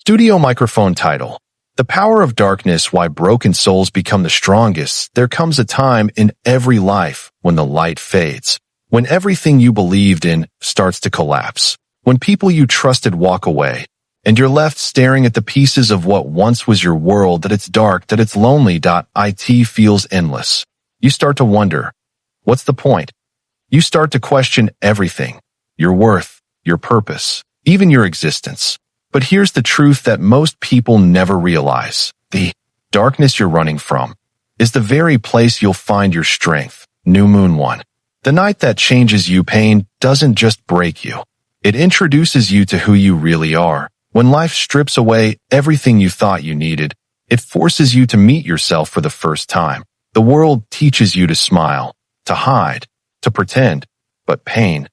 Studio microphone title. The Power of Darkness, Why Broken Souls Become the Strongest. There comes a time in every life when the light fades, when everything you believed in starts to collapse, when people you trusted walk away, and you're left staring at the pieces of what once was your world, that it's dark, that it's lonely. It feels endless. You start to wonder, what's the point? You start to question everything, your worth, your purpose, even your existence. But here's the truth that most people never realize. The darkness you're running from is the very place you'll find your strength. New Moon 1. The night that changes you. Pain doesn't just break you. It introduces you to who you really are. When life strips away everything you thought you needed, it forces you to meet yourself for the first time. The world teaches you to smile, to hide, to pretend. But pain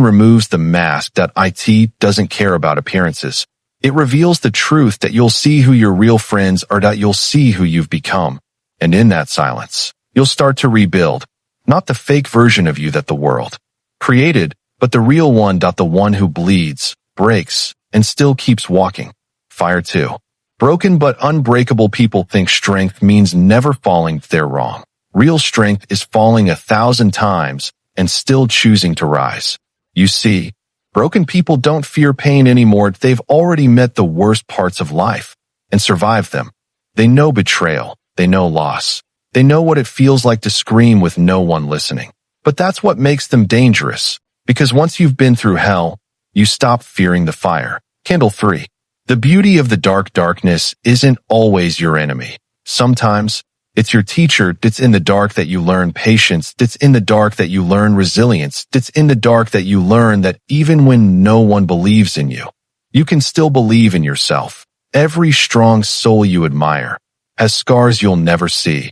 removes the mask. It doesn't care about appearances. It reveals the truth that you'll see who your real friends are, that you'll see who you've become. And in that silence, you'll start to rebuild, not the fake version of you that the world created, but the real one. The one who bleeds, breaks, and still keeps walking. Fire 2. Broken but unbreakable. People think strength means never falling. They're wrong. Real strength is falling 1,000 times and still choosing to rise. You see, broken people don't fear pain anymore. They've already met the worst parts of life and survived them. They know betrayal. They know loss. They know what it feels like to scream with no one listening. But that's what makes them dangerous, because once you've been through hell, you stop fearing the fire. Candle 3. The beauty of the darkness isn't always your enemy. Sometimes it's your teacher. It's in the dark that you learn patience. It's in the dark that you learn resilience. It's in the dark that you learn that even when no one believes in you, you can still believe in yourself. Every strong soul you admire has scars you'll never see.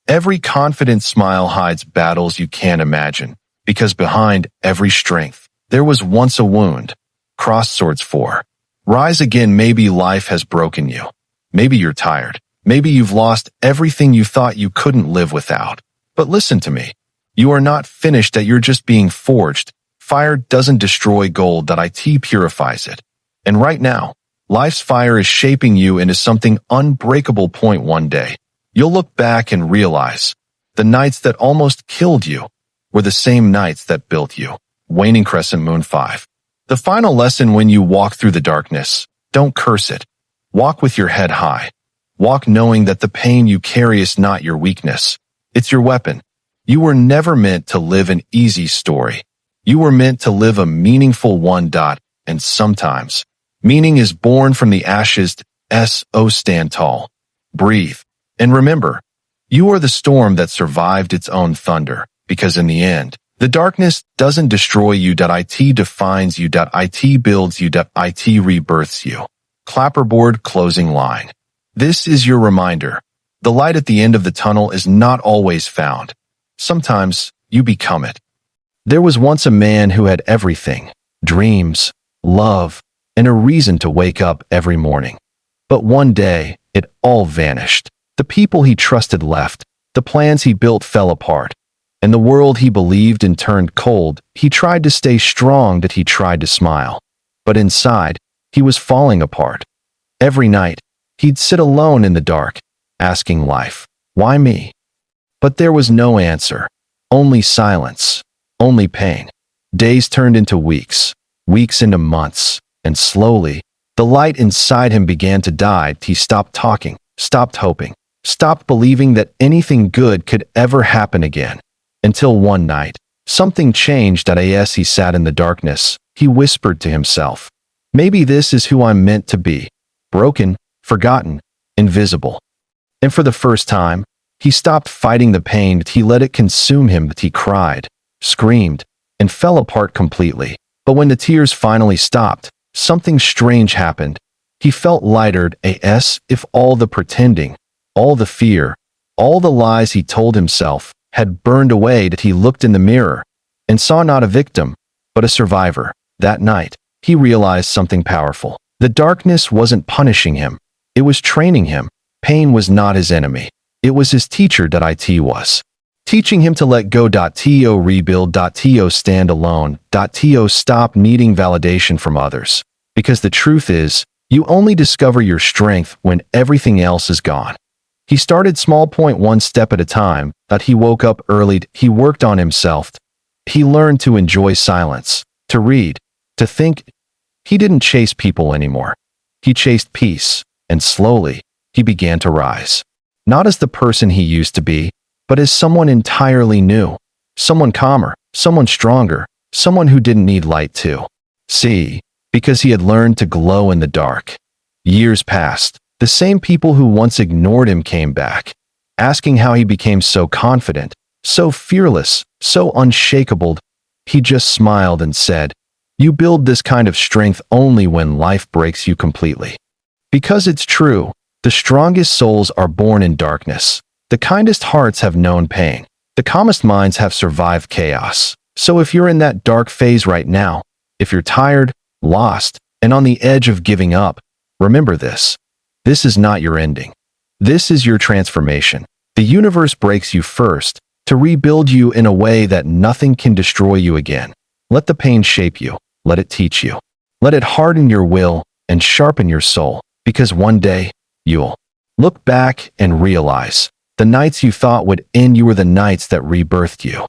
Every confident smile hides battles you can't imagine, because behind every strength, there was once a wound. Cross Swords 4. Rise again. Maybe life has broken you. Maybe you're tired. Maybe you've lost everything you thought you couldn't live without. But listen to me. You are not finished. That you're just being forged. Fire doesn't destroy gold. It purifies it. And right now, life's fire is shaping you into something unbreakable. One day, you'll look back and realize the nights that almost killed you were the same nights that built you. Waning Crescent Moon 5. The final lesson: when you walk through the darkness, don't curse it. Walk with your head high. Walk knowing that the pain you carry is not your weakness. It's your weapon. You were never meant to live an easy story. You were meant to live a meaningful one. And sometimes, meaning is born from the ashes. Stand tall. Breathe. And remember, you are the storm that survived its own thunder, because in the end, the darkness doesn't destroy you. It defines you. It builds you. It rebirths you. Clapperboard closing line. This is your reminder. The light at the end of the tunnel is not always found. Sometimes you become it. There was once a man who had everything: dreams, love, and a reason to wake up every morning. But one day, it all vanished. The people he trusted left. The plans he built fell apart. And the world he believed in turned cold. He tried to stay strong. He tried to smile. But inside, he was falling apart. Every night, he'd sit alone in the dark, asking life, why me? But there was no answer. Only silence. Only pain. Days turned into weeks. Weeks into months. And slowly, the light inside him began to die. He stopped talking, stopped hoping, stopped believing that anything good could ever happen again. Until one night, something changed. As he sat in the darkness, he whispered to himself, maybe this is who I'm meant to be. Broken, forgotten, invisible. And for the first time, he stopped fighting the pain. He let it consume him. He cried, screamed, and fell apart completely. But when the tears finally stopped, something strange happened. He felt lighter. If all the pretending, all the fear, all the lies he told himself had burned away. He looked in the mirror and saw not a victim, but a survivor. That night, he realized something powerful. The darkness wasn't punishing him. It was training him. Pain was not his enemy. It was his teacher. It was teaching him to let go. To rebuild. To stand alone. To stop needing validation from others. Because the truth is, You only discover your strength when everything else is gone. He started small, point one step at a time, that he woke up early, he worked on himself. He learned to enjoy silence, to read, to think. He didn't chase people anymore. He chased peace, and slowly, he began to rise. Not as the person he used to be, but as someone entirely new. Someone calmer, someone stronger, someone who didn't need light to see, because he had learned to glow in the dark. Years passed. The same people who once ignored him came back, asking how he became so confident, so fearless, so unshakable. He just smiled and said, "You build this kind of strength only when life breaks you completely." Because it's true, the strongest souls are born in darkness. The kindest hearts have known pain. The calmest minds have survived chaos. So if you're in that dark phase right now, if you're tired, lost, and on the edge of giving up, remember this. This is not your ending. This is your transformation. The universe breaks you first, to rebuild you in a way that nothing can destroy you again. Let the pain shape you. Let it teach you. Let it harden your will and sharpen your soul, because one day, you'll look back and realize the nights you thought would end you were the nights that rebirthed you.